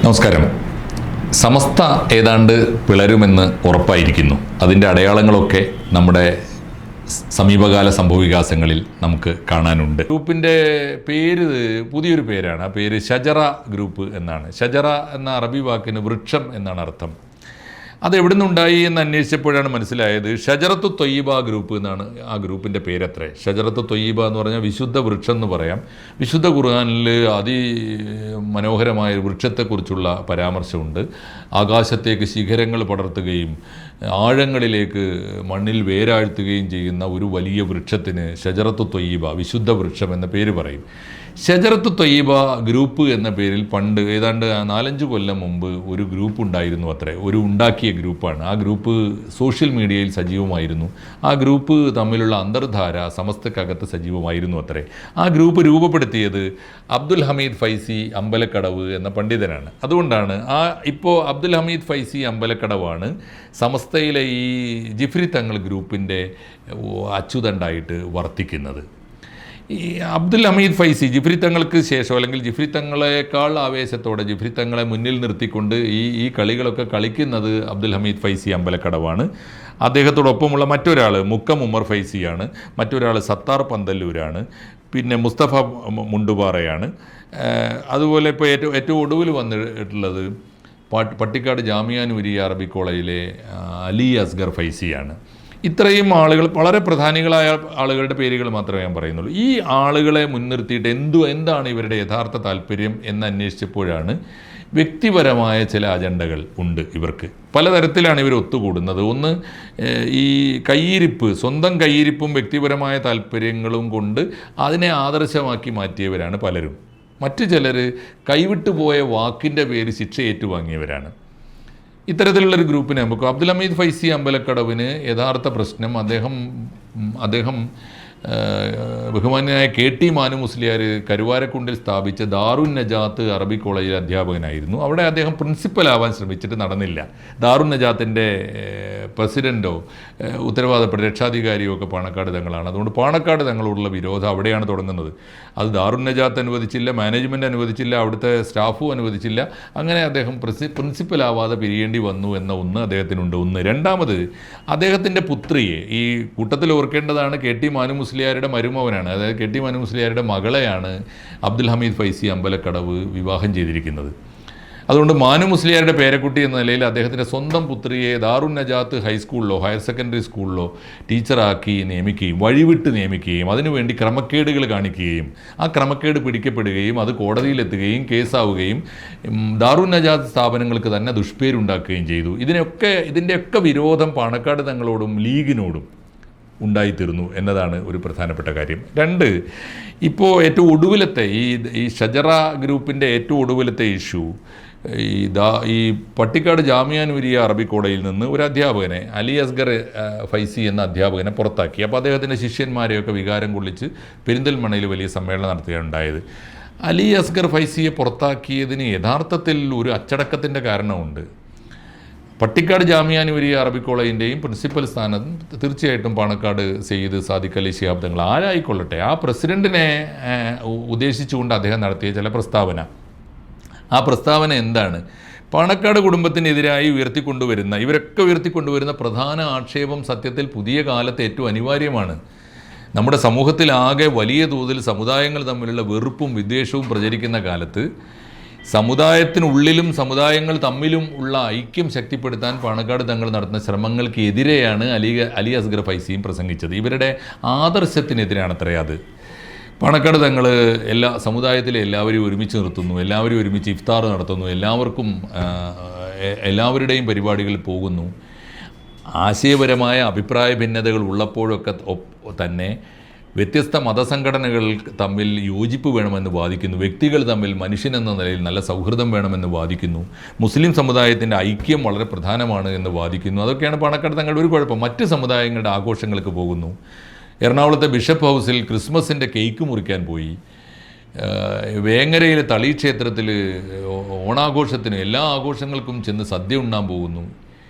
നമസ്കാരം. സമസ്ത ഏതാണ്ട് പിളരുമെന്ന് ഉറപ്പായിരിക്കുന്നു. അതിൻ്റെ അടയാളങ്ങളൊക്കെ നമ്മുടെ സമീപകാല സംഭവവികാസങ്ങളിൽ നമുക്ക് കാണാനുണ്ട്. ഗ്രൂപ്പിൻ്റെ പേര് പുതിയൊരു പേരാണ്. ആ പേര് ഷജറ ഗ്രൂപ്പ് എന്നാണ്. ഷജറ എന്ന അറബി വാക്കിന് വൃക്ഷം എന്നാണ് അർത്ഥം. അത് എവിടെ നിന്നുണ്ടായി എന്ന് അന്വേഷിച്ചപ്പോഴാണ് മനസ്സിലായത് ഷജറത്തു ത്വയ്യിബ ഗ്രൂപ്പ് എന്നാണ് ആ ഗ്രൂപ്പിൻ്റെ പേരത്രേ. ഷജറത്തു ത്വയ്യിബ എന്ന് പറഞ്ഞാൽ വിശുദ്ധ വൃക്ഷം എന്ന് പറയാം. വിശുദ്ധ ഖുർആനിൽ മനോഹരമായ വൃക്ഷത്തെക്കുറിച്ചുള്ള പരാമർശമുണ്ട്. ആകാശത്തേക്ക് ശിഖരങ്ങൾ പടർത്തുകയും ആഴങ്ങളിലേക്ക് മണ്ണിൽ വേരാഴ്ത്തുകയും ചെയ്യുന്ന ഒരു വലിയ വൃക്ഷത്തിന് ഷജറത്തു ത്വയ്യിബ, വിശുദ്ധ വൃക്ഷം എന്ന പേര് പറയും. ഷജറത്തു ത്വയ്യിബ ഗ്രൂപ്പ് എന്ന പേരിൽ പണ്ട് ഏതാണ്ട് 4-5 കൊല്ലം മുമ്പ് ഒരു ഗ്രൂപ്പ് ഉണ്ടായിരുന്നു അത്രേ. ഉണ്ടാക്കിയ ഗ്രൂപ്പാണ്. ആ ഗ്രൂപ്പ് സോഷ്യൽ മീഡിയയിൽ സജീവമായിരുന്നു. ആ ഗ്രൂപ്പ് തമ്മിലുള്ള അന്തർധാര സമസ്തക്കകത്ത് സജീവമായിരുന്നു അത്രേ. ആ ഗ്രൂപ്പ് രൂപപ്പെടുത്തിയത് അബ്ദുൽ ഹമീദ് ഫൈസി അമ്പലക്കടവ് എന്ന പണ്ഡിതനാണ്. അതുകൊണ്ടാണ് ഇപ്പോൾ അബ്ദുൽ ഹമീദ് ഫൈസി അമ്പലക്കടവാണ് സമസ്തയിലെ ഈ ജിഫ്രി തങ്ങൾ ഗ്രൂപ്പിൻ്റെ അച്ചുതണ്ടായിട്ട് വർത്തിക്കുന്നത്. ഈ അബ്ദുൽ ഹമീദ് ഫൈസി ജിഫ്രി തങ്ങൾക്ക് ശേഷം, അല്ലെങ്കിൽ ജിഫ്രി തങ്ങളെക്കാൾ ആവേശത്തോടെ ജിഫ്രി തങ്ങളെ മുന്നിൽ നിർത്തിക്കൊണ്ട് ഈ കളികളൊക്കെ കളിക്കുന്നത് അബ്ദുൽ ഹമീദ് ഫൈസി അമ്പലക്കടവാണ്. അദ്ദേഹത്തോടൊപ്പമുള്ള മറ്റൊരാൾ മുക്കം ഉമർ ഫൈസിയാണ്. മറ്റൊരാൾ സത്താർ പന്തല്ലൂരാണ്. പിന്നെ മുസ്തഫ മുണ്ടുപാറയാണ്. അതുപോലെ ഇപ്പോൾ ഏറ്റവും ഒടുവിൽ വന്നിട്ടുള്ളത് പട്ടിക്കാട് ജാമിയ നൂരിയ അറബി കോളേജിലെ അലി അസ്ഗർ ഫൈസിയാണ്. ഇത്രയും ആളുകൾ, വളരെ പ്രധാനികളായ ആളുകളുടെ പേരുകൾ മാത്രമേ ഞാൻ പറയുന്നുള്ളൂ. ഈ ആളുകളെ മുൻനിർത്തിയിട്ട് എന്താണ് ഇവരുടെ യഥാർത്ഥ താല്പര്യം എന്ന് അന്വേഷിച്ചപ്പോഴാണ് വ്യക്തിപരമായ ചില അജണ്ടകൾ ഉണ്ട് ഇവർക്ക്. പലതരത്തിലാണ് ഇവർ ഒത്തുകൂടുന്നത്. ഒന്ന്, ഈ കയ്യിരിപ്പ്, സ്വന്തം കയ്യിരിപ്പും വ്യക്തിപരമായ താല്പര്യങ്ങളും കൊണ്ട് അതിനെ ആദർശമാക്കി മാറ്റിയവരാണ് പലരും. മറ്റു ചിലർ കൈവിട്ടുപോയ വാക്കിൻ്റെ പേര് ശിക്ഷ ഏറ്റുവാങ്ങിയവരാണ്. ഇത്തരത്തിലുള്ളൊരു ഗ്രൂപ്പിനെ നമുക്ക് അബ്ദുൽ ഹമീദ് ഫൈസി അമ്പലക്കടവിന് യഥാർത്ഥ പ്രശ്നം, അദ്ദേഹം ബഹുമാന്യനായ KT മാനു മുസ്ലിയാർ കരുവാരക്കുണ്ടിൽ സ്ഥാപിച്ച ദാറുൻ നജാത്ത് അറബി കോളേജിലെ അധ്യാപകനായിരുന്നു. അവിടെ അദ്ദേഹം പ്രിൻസിപ്പലാവാൻ ശ്രമിച്ചിട്ട് നടന്നില്ല. ദാറുൻ നജാത്തിൻ്റെ പ്രസിഡൻറ്റോ ഉത്തരവാദപ്പെട്ട രക്ഷാധികാരിയോ ഒക്കെ പാണക്കാട് തങ്ങളാണ്. അതുകൊണ്ട് പാണക്കാട് തങ്ങളോടുള്ള വിരോധം അവിടെയാണ് തുടങ്ങുന്നത്. അത് ദാറുൻ നജാത്ത് അനുവദിച്ചില്ല, മാനേജ്മെൻറ്റ് അനുവദിച്ചില്ല, അവിടുത്തെ സ്റ്റാഫും അനുവദിച്ചില്ല. അങ്ങനെ അദ്ദേഹം പ്രിൻസിപ്പലാവാതെ പിരിയേണ്ടി വന്നു എന്ന അദ്ദേഹത്തിനുണ്ട്. രണ്ടാമത്, അദ്ദേഹത്തിൻ്റെ പുത്രിയെ, ഈ കൂട്ടത്തിൽ ഓർക്കേണ്ടതാണ്, KT മാനു മുസ്ലിയാരുടെ മരുമവനാണ്. അതായത് KT മാനു മുസ്ലിയാരുടെ മകളെയാണ് അബ്ദുൽ ഹമീദ് ഫൈസി അമ്പലക്കടവ് വിവാഹം ചെയ്തിരിക്കുന്നത്. അതുകൊണ്ട് മാനു മുസ്ലിയാരുടെ പേരക്കുട്ടി എന്ന നിലയിൽ അദ്ദേഹത്തിൻ്റെ സ്വന്തം പുത്രിയെ ദാറുൻ നജാത്ത് ഹൈസ്കൂളിലോ ഹയർ സെക്കൻഡറി സ്കൂളിലോ ടീച്ചറാക്കി നിയമിക്കുകയും വഴിവിട്ട് നിയമിക്കുകയും അതിനുവേണ്ടി ക്രമക്കേടുകൾ കാണിക്കുകയും ആ ക്രമക്കേട് പിടിക്കപ്പെടുകയും അത് കോടതിയിലെത്തുകയും കേസാവുകയും ദാറുൻ നജാത്ത് സ്ഥാപനങ്ങൾക്ക് തന്നെ ദുഷ്പേരുണ്ടാക്കുകയും ചെയ്തു. ഇതിൻ്റെയൊക്കെ വിരോധം പാണക്കാട് തങ്ങളോടും ലീഗിനോടും ഉണ്ടായിത്തീർന്നു എന്നതാണ് ഒരു പ്രധാനപ്പെട്ട കാര്യം. രണ്ട്, ഇപ്പോൾ ഏറ്റവും ഒടുവിലത്തെ ഈ ഷജറ ഗ്രൂപ്പിൻ്റെ ഏറ്റവും ഒടുവിലത്തെ ഇഷ്യൂ, ഈ പട്ടിക്കാട് ജാമിയ നൂരിയ അറബി കോളേജിൽ നിന്ന് ഒരു അധ്യാപകനെ, അലി അസ്ഗർ ഫൈസി എന്ന അധ്യാപകനെ പുറത്താക്കി. അപ്പോൾ അദ്ദേഹത്തിൻ്റെ ശിഷ്യന്മാരെയൊക്കെ വികാരം കൊള്ളിച്ച് പെരിന്തൽമണ്ണയിൽ വലിയ സമ്മേളനം നടത്തുകയാണ് ഉണ്ടായത്. അലി അസ്ഗർ ഫൈസിയെ പുറത്താക്കിയതിന് യഥാർത്ഥത്തിൽ ഒരു അച്ചടക്കത്തിൻ്റെ കാരണമുണ്ട്. പട്ടിക്കാട് ജാമിയ നൂരിയ അറബി കോളേജിൻ്റെയും പ്രിൻസിപ്പൽ സ്ഥാനം തീർച്ചയായിട്ടും പാണക്കാട് സെയ്ദ് സാദിഖ് അലി ശിഹാബ് തങ്ങൾ ആരായിക്കൊള്ളട്ടെ, ആ പ്രസിഡൻറ്റിനെ ഉദ്ദേശിച്ചുകൊണ്ട് അദ്ദേഹം നടത്തിയ ചില പ്രസ്താവന, ആ പ്രസ്താവന എന്താണ്? പാണക്കാട് കുടുംബത്തിനെതിരായി ഇവരൊക്കെ ഉയർത്തിക്കൊണ്ടുവരുന്ന പ്രധാന ആക്ഷേപം സത്യത്തിൽ പുതിയ കാലത്ത് ഏറ്റവും അനിവാര്യമാണ്. നമ്മുടെ സമൂഹത്തിലാകെ വലിയ തോതിൽ സമുദായങ്ങൾ തമ്മിലുള്ള വെറുപ്പും വിദ്വേഷവും പ്രചരിക്കുന്ന കാലത്ത് സമുദായത്തിനുള്ളിലും സമുദായങ്ങൾ തമ്മിലും ഉള്ള ഐക്യം ശക്തിപ്പെടുത്താൻ പാണക്കാട് തങ്ങൾ നടത്തുന്ന ശ്രമങ്ങൾക്ക് എതിരെയാണ് അലി അസ്ഗർ ഫൈസിയും പ്രസംഗിച്ചത്. ഇവരുടെ ആദർശത്തിനെതിരാണ് അത്രേ അത്. പാണക്കാട് തങ്ങൾ സമുദായത്തിലെ എല്ലാവരെയും ഒരുമിച്ച് നിർത്തുന്നു, എല്ലാവരും ഒരുമിച്ച് ഇഫ്താർ നടത്തുന്നു, എല്ലാവരുടെയും പരിപാടികളിൽ പോകുന്നു. ആശയപരമായ അഭിപ്രായ ഭിന്നതകൾ ഉള്ളപ്പോഴൊക്കെ തന്നെ വ്യത്യസ്ത മതസംഘടനകൾ തമ്മിൽ യോജിപ്പ് വേണമെന്ന് വാദിക്കുന്നു. വ്യക്തികൾ തമ്മിൽ മനുഷ്യനെന്ന നിലയിൽ നല്ല സൗഹൃദം വേണമെന്ന് വാദിക്കുന്നു. മുസ്ലിം സമുദായത്തിൻ്റെ ഐക്യം വളരെ പ്രധാനമാണ് എന്ന് വാദിക്കുന്നു. അതൊക്കെയാണ് പാണക്കാട് തങ്ങളുടെ ഒരു കുഴപ്പം. മറ്റ് സമുദായങ്ങളുടെ ആഘോഷങ്ങൾക്ക് പോകുന്നു. എറണാകുളത്തെ ബിഷപ്പ് ഹൗസിൽ ക്രിസ്മസിൻ്റെ കേക്ക് മുറിക്കാൻ പോയി. വേങ്ങരയിലെ തളി ക്ഷേത്രത്തിൽ ഓണാഘോഷത്തിനും എല്ലാ ആഘോഷങ്ങൾക്കും ചെന്ന് സദ്യ ഉണ്ണാൻ പോകുന്നു.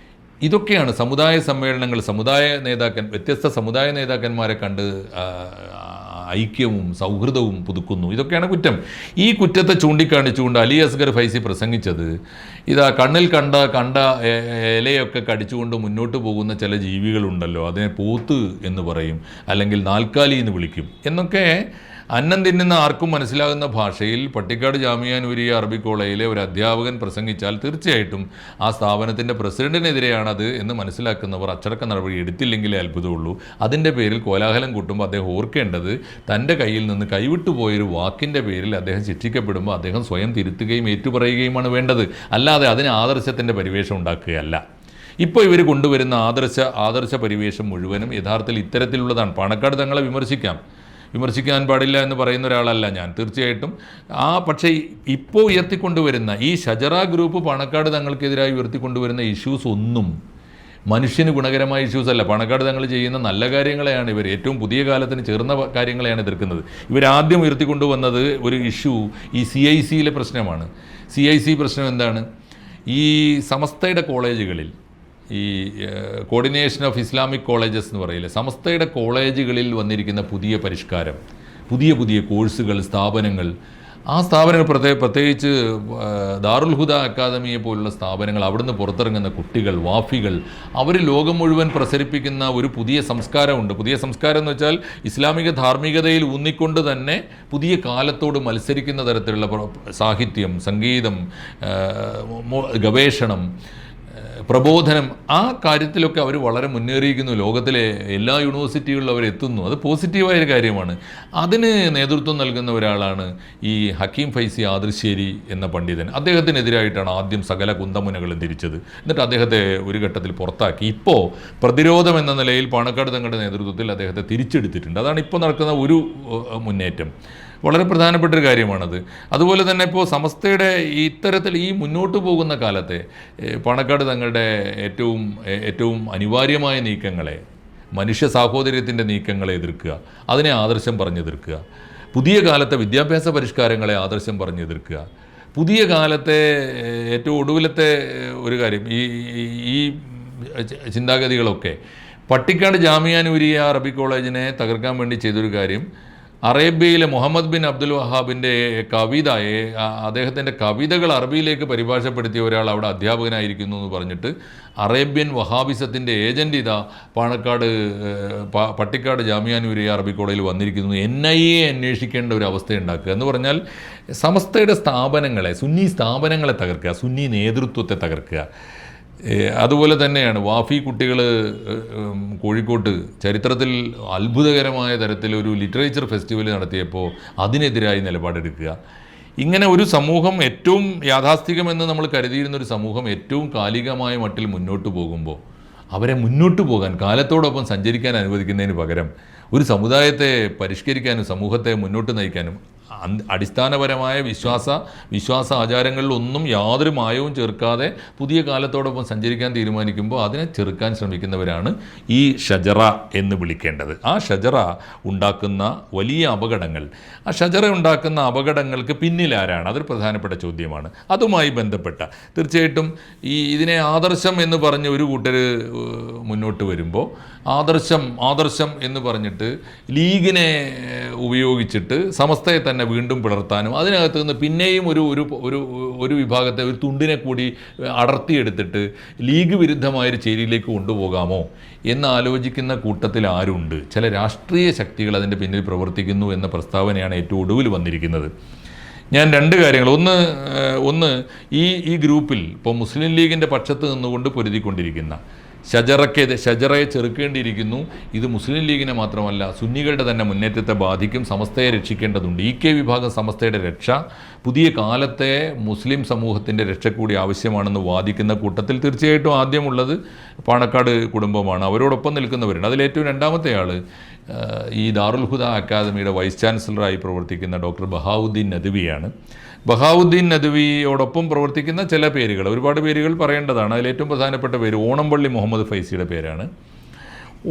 ഇതൊക്കെയാണ് സമുദായ സമ്മേളനങ്ങൾ, വ്യത്യസ്ത സമുദായ നേതാക്കന്മാരെ കണ്ട് ഐക്യവും സൗഹൃദവും പുതുക്കുന്നു. ഇതൊക്കെയാണ് കുറ്റം. ഈ കുറ്റത്തെ ചൂണ്ടിക്കാണിച്ചുകൊണ്ട് അലി അസ്ഗർ ഫൈസി പ്രസംഗിച്ചത്, ഇതാ കണ്ണിൽ കണ്ട ഇലയൊക്കെ കടിച്ചുകൊണ്ട് മുന്നോട്ട് പോകുന്ന ചില ജീവികളുണ്ടല്ലോ, അതിനെ പോത്ത് എന്ന് പറയും, അല്ലെങ്കിൽ നാൽക്കാലി എന്ന് വിളിക്കും എന്നൊക്കെ അന്നം തിന്നുന്ന ആർക്കും മനസ്സിലാകുന്ന ഭാഷയിൽ പട്ടിക്കാട് ജാമിയ നൂരിയ അറബി കോളേജിലെ ഒരു അധ്യാപകൻ പ്രസംഗിച്ചാൽ തീർച്ചയായിട്ടും ആ സ്ഥാപനത്തിൻ്റെ പ്രസിഡന്റിനെതിരെയാണത് എന്ന് മനസ്സിലാക്കുന്നവർ അച്ചടക്ക നടപടി എടുത്തില്ലെങ്കിലേ അത്ഭുതമുള്ളൂ. അതിൻ്റെ പേരിൽ കോലാഹലം കൂട്ടുമ്പോൾ അദ്ദേഹം ഓർക്കേണ്ടത് തൻ്റെ കയ്യിൽ നിന്ന് കൈവിട്ടു പോയൊരു വാക്കിൻ്റെ പേരിൽ അദ്ദേഹം ശിക്ഷിക്കപ്പെടുമ്പോൾ അദ്ദേഹം സ്വയം തിരുത്തുകയും ഏറ്റുപറയുകയുമാണ് വേണ്ടത്. അല്ലാതെ അതിന് ആദർശത്തിൻ്റെ പരിവേഷം ഉണ്ടാക്കുകയല്ല. ഇപ്പോൾ ഇവർ കൊണ്ടുവരുന്ന ആദർശ പരിവേഷം മുഴുവനും യഥാർത്ഥത്തിൽ ഇത്തരത്തിലുള്ളതാണ്. പാണക്കാട് തങ്ങളെ വിമർശിക്കാൻ പാടില്ല എന്ന് പറയുന്ന ഒരാളല്ല ഞാൻ, തീർച്ചയായിട്ടും. പക്ഷേ ഇപ്പോൾ ഉയർത്തിക്കൊണ്ടുവരുന്ന ഈ ഷജറ ഗ്രൂപ്പ് പാണക്കാട് തങ്ങൾക്കെതിരായി ഉയർത്തിക്കൊണ്ടുവരുന്ന ഇഷ്യൂസ് ഒന്നും മനുഷ്യന് ഗുണകരമായ ഇഷ്യൂസ് അല്ല. പാണക്കാട് തങ്ങൾ ചെയ്യുന്ന നല്ല കാര്യങ്ങളെയാണ് ഇവർ, ഏറ്റവും പുതിയ കാലത്തിന് ചേർന്ന കാര്യങ്ങളെയാണ് എതിർക്കുന്നത്. ഇവരാദ്യം ഉയർത്തിക്കൊണ്ടുവന്നത് ഒരു ഇഷ്യൂ ഈ CICയിലെ പ്രശ്നമാണ്. CIC പ്രശ്നം എന്താണ്? ഈ സമസ്തയുടെ കോളേജുകളിൽ, ഈ കോർഡിനേഷൻ ഓഫ് ഇസ്ലാമിക് കോളേജസ് എന്ന് പറയില്ലേ, സമസ്തയുടെ കോളേജുകളിൽ വന്നിരിക്കുന്ന പുതിയ പരിഷ്കാരം, പുതിയ കോഴ്സുകൾ, സ്ഥാപനങ്ങൾ, ആ സ്ഥാപനങ്ങൾ പ്രത്യേകിച്ച് ദാറുൽ ഹുദ അക്കാദമിയെ പോലുള്ള സ്ഥാപനങ്ങൾ, അവിടുന്ന് പുറത്തിറങ്ങുന്ന കുട്ടികൾ, വാഫികൾ, അവർ ലോകം മുഴുവൻ പ്രസരിപ്പിക്കുന്ന ഒരു പുതിയ സംസ്കാരമുണ്ട്. പുതിയ സംസ്കാരം എന്ന് വെച്ചാൽ ഇസ്ലാമിക ധാർമ്മികതയിൽ ഊന്നിക്കൊണ്ട് തന്നെ പുതിയ കാലത്തോട് മത്സരിക്കുന്ന തരത്തിലുള്ള സാഹിത്യം, സംഗീതം, ഗവേഷണം, പ്രബോധനം, ആ കാര്യത്തിലൊക്കെ അവർ വളരെ മുന്നേറിയിരിക്കുന്നു. ലോകത്തിലെ എല്ലാ യൂണിവേഴ്സിറ്റികളിലും അവർ എത്തുന്നു. അത് പോസിറ്റീവായൊരു കാര്യമാണ്. അതിന് നേതൃത്വം നൽകുന്ന ഒരാളാണ് ഈ ഹക്കീം ഫൈസി ആദർശേരി എന്ന പണ്ഡിതൻ. അദ്ദേഹത്തിനെതിരായിട്ടാണ് ആദ്യം സകല കുന്തമുനകളും തിരിച്ചത്. എന്നിട്ട് അദ്ദേഹത്തെ ഒരു ഘട്ടത്തിൽ പുറത്താക്കി. ഇപ്പോൾ പ്രതിരോധം എന്ന നിലയിൽ പാണക്കാട് തങ്ങളുടെ നേതൃത്വത്തിൽ അദ്ദേഹത്തെ തിരിച്ചെടുത്തിട്ടുണ്ട്. അതാണ് ഇപ്പോൾ നടക്കുന്ന ഒരു മുന്നേറ്റം. വളരെ പ്രധാനപ്പെട്ടൊരു കാര്യമാണത്. അതുപോലെ തന്നെ ഇപ്പോൾ സമസ്തയുടെ ഇത്തരത്തിൽ ഈ മുന്നോട്ട് പോകുന്ന കാലത്തെ പാണക്കാട് തങ്ങളുടെ ഏറ്റവും അനിവാര്യമായ നീക്കങ്ങളെ, മനുഷ്യ സാഹോദര്യത്തിൻ്റെ നീക്കങ്ങളെ എതിർക്കുക, അതിനെ ആദർശം പറഞ്ഞെതിർക്കുക, പുതിയ കാലത്തെ വിദ്യാഭ്യാസ പരിഷ്കാരങ്ങളെ ആദർശം പറഞ്ഞെതിർക്കുക, പുതിയ കാലത്തെ ഏറ്റവും ഒടുവിലത്തെ ഒരു കാര്യം, ഈ ചിന്താഗതികളൊക്കെ പട്ടിക്കാട് ജാമിയ നൂരിയ അറബി കോളേജിനെ തകർക്കാൻ വേണ്ടി ചെയ്തൊരു കാര്യം, അറേബ്യയിലെ മുഹമ്മദ് ബിൻ അബ്ദുൽ വഹാബിൻ്റെ അദ്ദേഹത്തിൻ്റെ കവിതകൾ അറബിയിലേക്ക് പരിഭാഷപ്പെടുത്തിയ ഒരാൾ അവിടെ അധ്യാപകനായിരിക്കുന്നു എന്ന് പറഞ്ഞിട്ട് അറേബ്യൻ വഹാബിസത്തിൻ്റെ ഏജൻറ് ഇതാ പട്ടിക്കാട് ജാമിയ നൂരിയ അറബി കോളേജിൽ വന്നിരിക്കുന്നു. NIA അന്വേഷിക്കേണ്ട ഒരു അവസ്ഥയുണ്ടാക്കുക എന്ന് പറഞ്ഞാൽ സമസ്തയുടെ സ്ഥാപനങ്ങളെ, സുന്നി സ്ഥാപനങ്ങളെ തകർക്കുക, സുന്നി നേതൃത്വത്തെ തകർക്കുക. അതുപോലെ തന്നെയാണ് വാഫി കുട്ടികൾ കോഴിക്കോട്ട് ചരിത്രത്തിൽ അത്ഭുതകരമായ തരത്തിലൊരു ലിറ്ററേച്ചർ ഫെസ്റ്റിവൽ നടത്തിയപ്പോൾ അതിനെതിരായി നിലപാടെടുക്കുക. ഇങ്ങനെ ഒരു സമൂഹം ഏറ്റവും യാഥാസ്ഥികമെന്ന് നമ്മൾ കരുതിയിരുന്നൊരു സമൂഹം ഏറ്റവും കാലികമായ മട്ടിൽ മുന്നോട്ട് പോകുമ്പോൾ അവരെ മുന്നോട്ട് പോകാൻ, കാലത്തോടൊപ്പം സഞ്ചരിക്കാൻ അനുവദിക്കുന്നതിന് പകരം ഒരു സമുദായത്തെ പരിഷ്കരിക്കാനും സമൂഹത്തെ മുന്നോട്ട് നയിക്കാനും അടിസ്ഥാനപരമായ വിശ്വാസ ആചാരങ്ങളിലൊന്നും യാതൊരു മായവും ചേർക്കാതെ പുതിയ കാലത്തോടൊപ്പം സഞ്ചരിക്കാൻ തീരുമാനിക്കുമ്പോൾ അതിനെ ചെറുക്കാൻ ശ്രമിക്കുന്നവരാണ് ഈ ഷജറ എന്ന് വിളിക്കേണ്ടത്. ആ ഷജറ ഉണ്ടാക്കുന്ന വലിയ അപകടങ്ങൾ, ആ ഷജറ ഉണ്ടാക്കുന്ന അപകടങ്ങൾക്ക് പിന്നിലാരാണ്? അതൊരു പ്രധാനപ്പെട്ട ചോദ്യമാണ്. അതുമായി ബന്ധപ്പെട്ട തീർച്ചയായിട്ടും ഇതിനെ ആദർശം എന്ന് പറഞ്ഞ് ഒരു കൂട്ടർ മുന്നോട്ട് വരുമ്പോൾ ആദർശം എന്ന് പറഞ്ഞിട്ട് ലീഗിനെ ഉപയോഗിച്ചിട്ട് സമസ്തയെ തന്നെ വീണ്ടും പിളർത്താനും അതിനകത്ത് നിന്ന് പിന്നെയും ഒരു വിഭാഗത്തെ, ഒരു തുണ്ടിനെ കൂടി അടർത്തിയെടുത്തിട്ട് ലീഗ് വിരുദ്ധമായൊരു ചേരിയിലേക്ക് കൊണ്ടുപോകാമോ എന്ന് ആലോചിക്കുന്ന കൂട്ടത്തിൽ ആരുണ്ട്? ചില രാഷ്ട്രീയ ശക്തികൾ അതിൻ്റെ പിന്നിൽ പ്രവർത്തിക്കുന്നു എന്ന പ്രസ്താവനയാണ് ഏറ്റവും ഒടുവിൽ വന്നിരിക്കുന്നത്. ഞാൻ രണ്ട് കാര്യങ്ങൾ, ഒന്ന് ഈ ഗ്രൂപ്പിൽ ഇപ്പോൾ മുസ്ലിം ലീഗിൻ്റെ പക്ഷത്ത് നിന്നുകൊണ്ട് പൊരുതിക്കൊണ്ടിരിക്കുന്ന ഷജറയെ ചെറുക്കേണ്ടിയിരിക്കുന്നു. ഇത് മുസ്ലിം ലീഗിനെ മാത്രമല്ല സുന്നികളുടെ തന്നെ മുന്നേറ്റത്തെ ബാധിക്കും. സമസ്തയെ രക്ഷിക്കേണ്ടതുണ്ട്. EK വിഭാഗം സമസ്തയുടെ രക്ഷ പുതിയ കാലത്തെ മുസ്ലിം സമൂഹത്തിൻ്റെ രക്ഷ കൂടി ആവശ്യമാണെന്ന് വാദിക്കുന്ന കൂട്ടത്തിൽ തീർച്ചയായിട്ടും ആദ്യമുള്ളത് പാണക്കാട് കുടുംബമാണ്. അവരോടൊപ്പം നിൽക്കുന്നവരുണ്ട്. അതിലേറ്റവും രണ്ടാമത്തെ ആൾ ഈ ദാറുൽ ഹുദ അക്കാദമിയുടെ വൈസ് ചാൻസലറായി പ്രവർത്തിക്കുന്ന ഡോക്ടർ ബഹാവുദ്ദീൻ നദ്വിയാണ്. ബഹാവുദ്ദീൻ നദ്വിയോടൊപ്പം പ്രവർത്തിക്കുന്ന ചില പേരുകൾ, ഒരുപാട് പേരുകൾ പറയേണ്ടതാണ്. അതിലേറ്റവും പ്രധാനപ്പെട്ട പേര് ഓണംപള്ളി മുഹമ്മദ് ഫൈസിയുടെ പേരാണ്.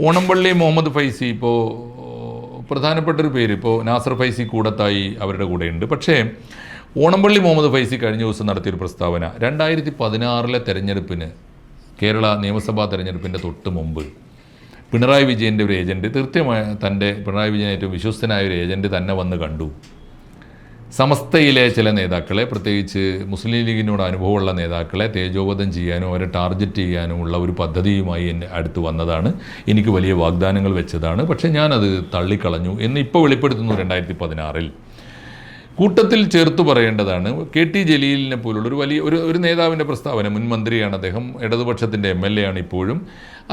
ഓണംപള്ളി മുഹമ്മദ് ഫൈസി ഇപ്പോൾ പ്രധാനപ്പെട്ടൊരു പേര്, ഇപ്പോൾ നാസർ ഫൈസി കൂടത്തായി അവരുടെ കൂടെയുണ്ട്. പക്ഷേ ഓണംപള്ളി മുഹമ്മദ് ഫൈസി കഴിഞ്ഞ ദിവസം നടത്തിയൊരു പ്രസ്താവന, 2016 തെരഞ്ഞെടുപ്പിന്, കേരള നിയമസഭാ തെരഞ്ഞെടുപ്പിൻ്റെ തൊട്ട് മുമ്പ് പിണറായി വിജയൻ്റെ ഒരു ഏജൻറ്റ്, കൃത്യമായ തൻ്റെ പിണറായി വിജയൻ ഏറ്റവും വിശ്വസ്തനായ ഒരു ഏജൻറ്റ് തന്നെ വന്ന് കണ്ടു. സമസ്തയിലെ ചില നേതാക്കളെ, പ്രത്യേകിച്ച് മുസ്ലിം ലീഗിനോട് അനുഭവമുള്ള നേതാക്കളെ തേജോവധം ചെയ്യാനും അവരെ ടാർഗറ്റ് ചെയ്യാനുമുള്ള ഒരു പദ്ധതിയുമായി എൻ്റെ അടുത്ത് വന്നതാണ്. എനിക്ക് വലിയ വാഗ്ദാനങ്ങൾ വെച്ചതാണ്, പക്ഷേ ഞാനത് തള്ളിക്കളഞ്ഞു എന്ന് ഇപ്പോൾ വെളിപ്പെടുത്തുന്നു 2016. കൂട്ടത്തിൽ ചേർത്ത് പറയേണ്ടതാണ് KT ജലീലിനെ പോലുള്ള ഒരു വലിയ ഒരു നേതാവിൻ്റെ പ്രസ്താവന. മുൻ മന്ത്രിയാണ് അദ്ദേഹം, ഇടതുപക്ഷത്തിൻ്റെ MLA ആണ് ഇപ്പോഴും.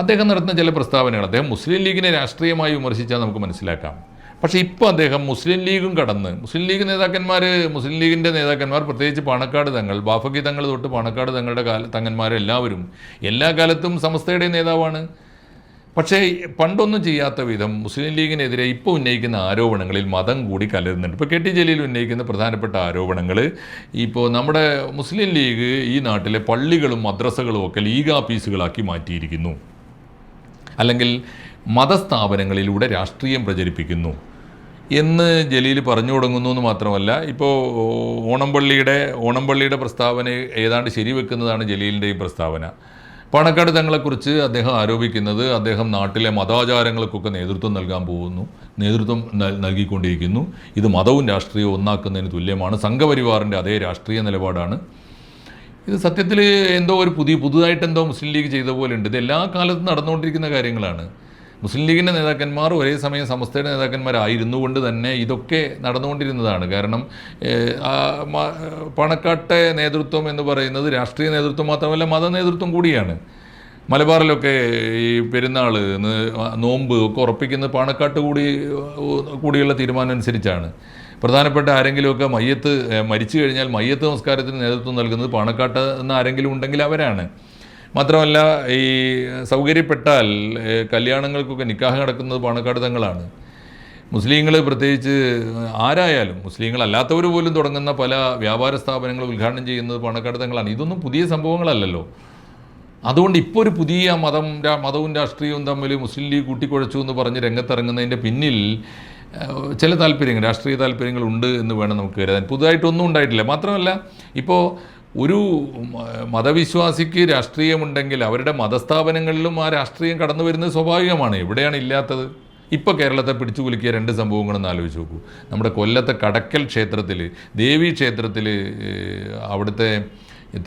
അദ്ദേഹം നടത്തുന്ന ചില പ്രസ്താവനകൾ, അദ്ദേഹം മുസ്ലിം ലീഗിനെ രാഷ്ട്രീയമായി വിമർശിച്ചാൽ നമുക്ക് മനസ്സിലാക്കാം. പക്ഷേ ഇപ്പോൾ അദ്ദേഹം മുസ്ലിം ലീഗും കടന്ന്, മുസ്ലിം ലീഗിൻ്റെ നേതാക്കന്മാർ പ്രത്യേകിച്ച് പാണക്കാട് തങ്ങൾ, ബാഫക്കി തങ്ങൾ തൊട്ട് പാണക്കാട് തങ്ങളുടെ തങ്ങന്മാരെല്ലാവരും എല്ലാ കാലത്തും സമസ്തയുടെ നേതാവാണ്. പക്ഷേ പണ്ടൊന്നും ചെയ്യാത്ത വിധം മുസ്ലിം ലീഗിനെതിരെ ഇപ്പോൾ ഉന്നയിക്കുന്ന ആരോപണങ്ങളിൽ മതം കൂടി കലരുന്നുണ്ട്. ഇപ്പോൾ KT ജലീൽ ഉന്നയിക്കുന്ന പ്രധാനപ്പെട്ട ആരോപണങ്ങൾ, ഇപ്പോൾ നമ്മുടെ മുസ്ലിം ലീഗ് ഈ നാട്ടിലെ പള്ളികളും മദ്രസകളും ഒക്കെ ലീഗ് ആഫീസുകളാക്കി മാറ്റിയിരിക്കുന്നു, അല്ലെങ്കിൽ മതസ്ഥാപനങ്ങളിലൂടെ രാഷ്ട്രീയം പ്രചരിപ്പിക്കുന്നു എന്ന് ജലീൽ പറഞ്ഞു തുടങ്ങുന്നു എന്ന് മാത്രമല്ല, ഇപ്പോൾ ഓണംപള്ളിയുടെ പ്രസ്താവന ഏതാണ്ട് ശരിവെക്കുന്നതാണ് ജലീലിൻ്റെ ഈ പ്രസ്താവന. പാണക്കാട് തങ്ങളെക്കുറിച്ച് അദ്ദേഹം ആരോപിക്കുന്നത് അദ്ദേഹം നാട്ടിലെ മതാചാരങ്ങൾക്കൊക്കെ നേതൃത്വം നൽകിക്കൊണ്ടിരിക്കുന്നു. ഇത് മതവും രാഷ്ട്രീയവും ഒന്നാക്കുന്നതിന് തുല്യമാണ്. സംഘപരിവാറിൻ്റെ അതേ രാഷ്ട്രീയ നിലപാടാണ്. ഇത് സത്യത്തിൽ എന്തോ ഒരു പുതുതായിട്ടെന്തോ മുസ്ലിം ലീഗ് ചെയ്ത പോലെ ഉണ്ട്. ഇത് എല്ലാ കാലത്തും നടന്നുകൊണ്ടിരിക്കുന്ന കാര്യങ്ങളാണ്. മുസ്ലിം ലീഗിൻ്റെ നേതാക്കന്മാർ ഒരേ സമയം സമസ്തയുടെ നേതാക്കന്മാരായിരുന്നു കൊണ്ട് തന്നെ ഇതൊക്കെ നടന്നുകൊണ്ടിരുന്നതാണ്. കാരണം പാണക്കാട്ടെ നേതൃത്വം എന്ന് പറയുന്നത് രാഷ്ട്രീയ നേതൃത്വം മാത്രമല്ല, മത നേതൃത്വം കൂടിയാണ്. മലബാറിലൊക്കെ ഈ പെരുന്നാൾ, നോമ്പ് ഒക്കെ ഉറപ്പിക്കുന്നത് പാണക്കാട്ട് കൂടിയുള്ള തീരുമാനം അനുസരിച്ചാണ്. പ്രധാനപ്പെട്ട ആരെങ്കിലുമൊക്കെ മരിച്ചു കഴിഞ്ഞാൽ മയ്യത്ത് നമസ്കാരത്തിന് നേതൃത്വം നൽകുന്നത് പാണക്കാട്ട് നിന്ന് ആരെങ്കിലും ഉണ്ടെങ്കിൽ അവരാണ്. മാത്രമല്ല, ഈ സൗകര്യപ്പെട്ടാൽ കല്യാണങ്ങൾക്കൊക്കെ നിക്കാഹ് നടക്കുന്നത് പാണക്കാട് തങ്ങളാണ്. മുസ്ലിങ്ങൾ, പ്രത്യേകിച്ച് ആരായാലും മുസ്ലിങ്ങളല്ലാത്തവർ പോലും തുടങ്ങുന്ന പല വ്യാപാര സ്ഥാപനങ്ങൾ ഉദ്ഘാടനം ചെയ്യുന്നത് പാണക്കാട് തങ്ങളാണ്. ഇതൊന്നും പുതിയ സംഭവങ്ങളല്ലല്ലോ. അതുകൊണ്ട് ഇപ്പോൾ ഒരു പുതിയ മതവും രാഷ്ട്രീയവും തമ്മിൽ മുസ്ലിം ലീഗ് കൂട്ടിക്കുഴച്ചു എന്ന് പറഞ്ഞ് രംഗത്തിറങ്ങുന്നതിൻ്റെ പിന്നിൽ ചില രാഷ്ട്രീയ താല്പര്യങ്ങളുണ്ട് എന്ന് വേണം നമുക്ക് കരുതാൻ. പുതുതായിട്ടൊന്നും ഉണ്ടായിട്ടില്ല. മാത്രമല്ല, ഇപ്പോൾ ഒരു മതവിശ്വാസിക്ക് രാഷ്ട്രീയമുണ്ടെങ്കിൽ അവരുടെ മതസ്ഥാപനങ്ങളിലും ആ രാഷ്ട്രീയം കടന്നു വരുന്നത് സ്വാഭാവികമാണ്. എവിടെയാണ് ഇല്ലാത്തത്? ഇപ്പോൾ കേരളത്തെ പിടിച്ചു കുലുക്കിയ 2 സംഭവങ്ങളെന്ന് ആലോചിച്ച് നോക്കൂ. നമ്മുടെ കൊല്ലത്തെ കടക്കൽ ക്ഷേത്രത്തിൽ, ദേവി ക്ഷേത്രത്തിൽ, അവിടുത്തെ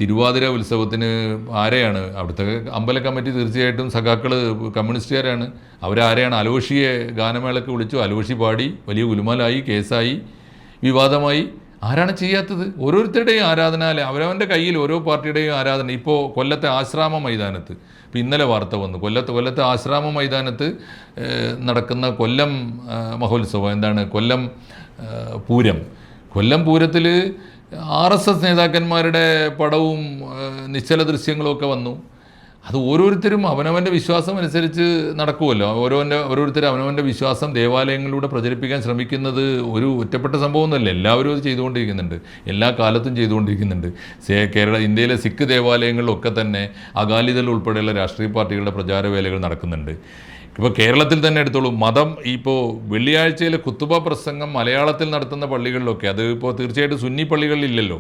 തിരുവാതിര ഉത്സവത്തിന് ആരെയാണ് അവിടുത്തെ അമ്പല കമ്മിറ്റി? തീർച്ചയായിട്ടും സഖാക്കൾ കമ്മ്യൂണിസ്റ്റുകാരാണ്. അവരാരെയാണ്? അലോഷിയെ ഗാനമേളയ്ക്ക് വിളിച്ചു, അലോഷി പാടി, വലിയ ഗുലുമാലായി, കേസായി, വിവാദമായി. ആരാണ് ചെയ്യാത്തത്? ഓരോരുത്തരുടെയും ആരാധനാലയം, അവരവൻ്റെ കയ്യിൽ ഓരോ പാർട്ടിയുടെയും ആരാധന. ഇപ്പോൾ കൊല്ലത്തെ ആശ്രാമ മൈതാനത്ത്, ഇപ്പോൾ ഇന്നലെ വാർത്ത വന്നു, കൊല്ലത്തെ ആശ്രാമ മൈതാനത്ത് നടക്കുന്ന കൊല്ലം മഹോത്സവം, കൊല്ലം പൂരത്തിൽ RSS നേതാക്കന്മാരുടെ പടവും നിശ്ചല ദൃശ്യങ്ങളുമൊക്കെ വന്നു. അത് ഓരോരുത്തരും അവനവൻ്റെ വിശ്വാസം അനുസരിച്ച് നടക്കുമല്ലോ. ഓരോരുത്തരും അവനവൻ്റെ വിശ്വാസം ദേവാലയങ്ങളിലൂടെ പ്രചരിപ്പിക്കാൻ ശ്രമിക്കുന്നത് ഒരു ഒറ്റപ്പെട്ട സംഭവമൊന്നുമല്ല. എല്ലാവരും അത് ചെയ്തുകൊണ്ടിരിക്കുന്നുണ്ട്, എല്ലാ കാലത്തും ചെയ്തുകൊണ്ടിരിക്കുന്നുണ്ട്. ഇന്ത്യയിലെ സിഖ് ദേവാലയങ്ങളിലൊക്കെ തന്നെ അകാലിദൾ ഉൾപ്പെടെയുള്ള രാഷ്ട്രീയ പാർട്ടികളുടെ പ്രചാരവേലകൾ നടക്കുന്നുണ്ട്. ഇപ്പോൾ കേരളത്തിൽ തന്നെ എടുത്തോളൂ, മതം ഇപ്പോൾ വെള്ളിയാഴ്ചയിലെ കുത്തുബ പ്രസംഗം മലയാളത്തിൽ നടത്തുന്ന പള്ളികളിലൊക്കെ, അത് ഇപ്പോൾ തീർച്ചയായിട്ടും സുന്നി പള്ളികളിലില്ലല്ലോ,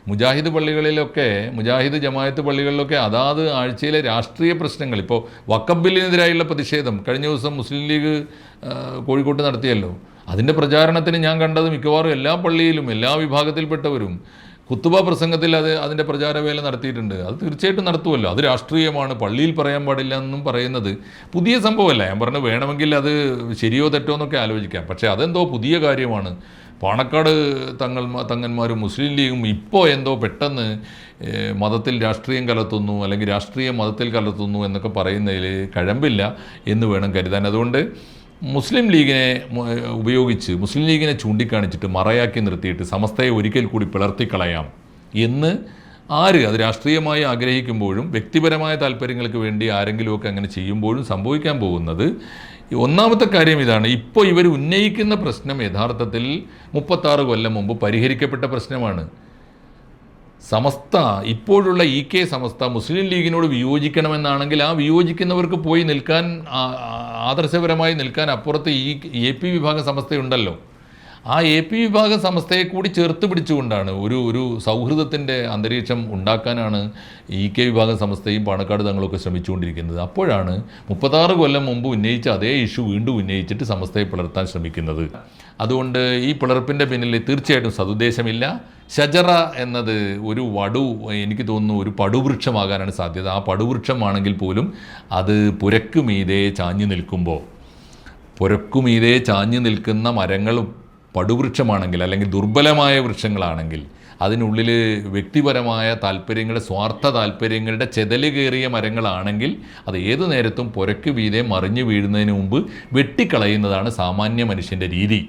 മുജാഹിദ് ജമാഅത്ത് പള്ളികളിലൊക്കെ അതാത് ആഴ്ചയിലെ രാഷ്ട്രീയ പ്രശ്നങ്ങൾ, ഇപ്പോൾ വഖഫ് ബില്ലിനെതിരായുള്ള പ്രതിഷേധം കഴിഞ്ഞ ദിവസം മുസ്ലിം ലീഗ് കോഴിക്കോട്ട് നടത്തിയല്ലോ, അതിൻ്റെ പ്രചാരണത്തിന് ഞാൻ കണ്ടത് മിക്കവാറും എല്ലാ പള്ളിയിലും എല്ലാ വിഭാഗത്തിൽപ്പെട്ടവരും കുത്തുബ പ്രസംഗത്തിൽ അതിൻ്റെ പ്രചാരവേല നടത്തിയിട്ടുണ്ട്. അത് തീർച്ചയായിട്ടും നടത്തുമല്ലോ. അത് രാഷ്ട്രീയമാണ്, പള്ളിയിൽ പറയാൻ പാടില്ല എന്നും പറയുന്നത് പുതിയ സംഭവമല്ല. ഞാൻ പറഞ്ഞു, വേണമെങ്കിൽ അത് ശരിയോ തെറ്റോ എന്നൊക്കെ ആലോചിക്കാം. പക്ഷേ അതെന്തോ പുതിയ കാര്യമാണ്. പാണക്കാട് തങ്ങന്മാരും മുസ്ലിം ലീഗും ഇപ്പോൾ എന്തോ പെട്ടെന്ന് മതത്തിൽ രാഷ്ട്രീയം കലർത്തുന്നു, അല്ലെങ്കിൽ രാഷ്ട്രീയം മതത്തിൽ കലർത്തുന്നു എന്നൊക്കെ പറയുന്നതിൽ കഴമ്പില്ല എന്ന് വേണം കരുതാൻ. അതുകൊണ്ട് മുസ്ലിം ലീഗിനെ ചൂണ്ടിക്കാണിച്ചിട്ട് മറയാക്കി നിർത്തിയിട്ട് സമസ്തയെ ഒരിക്കൽ കൂടി പിളർത്തിക്കളയാം എന്ന് അത് രാഷ്ട്രീയമായി ആഗ്രഹിക്കുമ്പോഴും വ്യക്തിപരമായ താല്പര്യങ്ങൾക്ക് വേണ്ടി ആരെങ്കിലുമൊക്കെ അങ്ങനെ ചെയ്യുമ്പോഴും സംഭവിക്കാൻ പോകുന്നത് ഒന്നാമത്തെ കാര്യം ഇതാണ്. ഇപ്പോൾ ഇവർ ഉന്നയിക്കുന്ന പ്രശ്നം യഥാർത്ഥത്തിൽ 36 കൊല്ലം മുമ്പ് പരിഹരിക്കപ്പെട്ട പ്രശ്നമാണ്. ഇപ്പോഴുള്ള സമസ്ത മുസ്ലിം ലീഗിനോട് വിയോജിക്കണമെന്നാണെങ്കിൽ ആ വിയോജിക്കുന്നവർക്ക് പോയി നിൽക്കാൻ, ആദർശപരമായി നിൽക്കാൻ അപ്പുറത്ത് AP വിഭാഗം സമസ്തയുണ്ടല്ലോ. ആ AP വിഭാഗ സമസ്തയെ കൂടി ചേർത്ത് പിടിച്ചുകൊണ്ടാണ് ഒരു സൗഹൃദത്തിൻ്റെ അന്തരീക്ഷം ഉണ്ടാക്കാനാണ് EK വിഭാഗ സമസ്തയും പാണക്കാട് തങ്ങളൊക്കെ ശ്രമിച്ചുകൊണ്ടിരിക്കുന്നത്. അപ്പോഴാണ് 36 കൊല്ലം മുമ്പ് ഉന്നയിച്ച അതേ ഇഷ്യൂ വീണ്ടും ഉന്നയിച്ചിട്ട് സമസ്തയെ പിളർത്താൻ ശ്രമിക്കുന്നത്. അതുകൊണ്ട് ഈ പിളർപ്പിൻ്റെ പിന്നിൽ തീർച്ചയായിട്ടും സതുദ്ദേശമില്ല. ഷജറ എന്നത് ഒരു എനിക്ക് തോന്നുന്നു ഒരു പടുവൃക്ഷമാകാനാണ് സാധ്യത. ആ പടുവൃക്ഷമാണെങ്കിൽ പോലും അത് പുരക്കുമീതെ ചാഞ്ഞു നിൽക്കുന്ന മരങ്ങളും പടുവൃക്ഷമാണെങ്കിൽ അല്ലെങ്കിൽ ദുർബലമായ വൃക്ഷങ്ങളാണെങ്കിൽ അതിനുള്ളിൽ വ്യക്തിപരമായ താല്പര്യങ്ങളുടെ സ്വാർത്ഥ താല്പര്യങ്ങളുടെ ചെതല് കയറിയ മരങ്ങളാണെങ്കിൽ അത് ഏതു നേരത്തും പുരക്ക് മീതെ മറിഞ്ഞു വീഴുന്നതിന് മുമ്പ് വെട്ടിക്കളയുന്നതാണ് സാമാന്യ മനുഷ്യൻ്റെ രീതി.